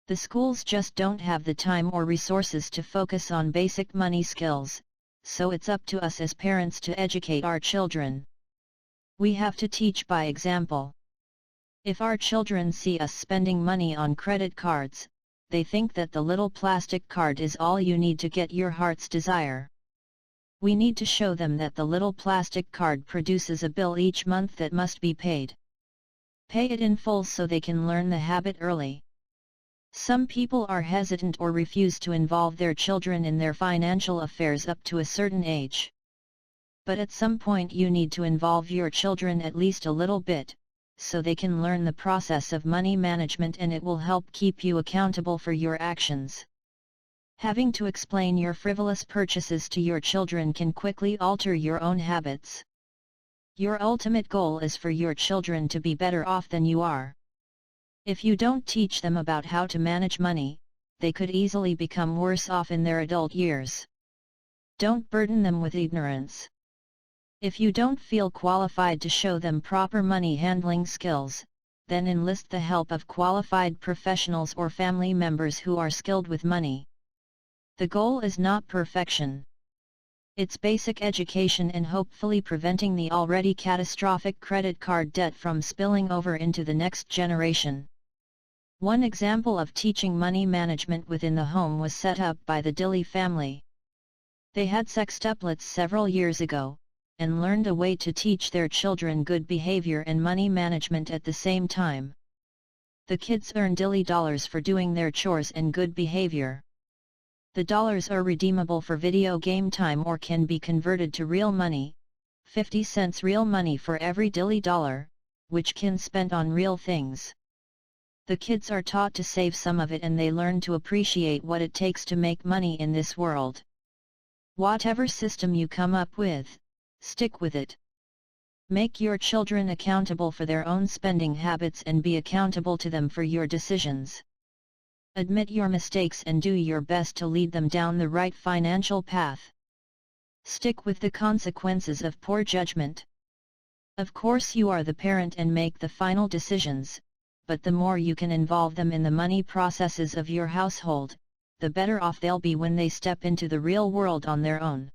The schools just don't have the time or resources to focus on basic money skills, so it's up to us as parents to educate our children. We have to teach by example. If our children see us spending money on credit cards, they think that the little plastic card is all you need to get your heart's desire. We need to show them that the little plastic card produces a bill each month that must be paid. Pay it in full so they can learn the habit early. Some people are hesitant or refuse to involve their children in their financial affairs up to a certain age. But at some point you need to involve your children at least a little bit, so they can learn the process of money management, and it will help keep you accountable for your actions. Having to explain your frivolous purchases to your children can quickly alter your own habits. Your ultimate goal is for your children to be better off than you are. If you don't teach them about how to manage money, they could easily become worse off in their adult years. Don't burden them with ignorance. If you don't feel qualified to show them proper money handling skills, then enlist the help of qualified professionals or family members who are skilled with money. The goal is not perfection. It's basic education and hopefully preventing the already catastrophic credit card debt from spilling over into the next generation. One example of teaching money management within the home was set up by the Dilley family. They had sextuplets several years ago, and learned a way to teach their children good behavior and money management at the same time. The kids earn Dilley Dollars for doing their chores and good behavior. The dollars are redeemable for video game time or can be converted to real money, 50 cents real money for every Dilley Dollar, which can spend on real things. The kids are taught to save some of it and they learn to appreciate what it takes to make money in this world. Whatever system you come up with, stick with it. Make your children accountable for their own spending habits and be accountable to them for your decisions. Admit your mistakes and do your best to lead them down the right financial path. Stick with the consequences of poor judgment. Of course you are the parent and make the final decisions, but the more you can involve them in the money processes of your household, the better off they'll be when they step into the real world on their own.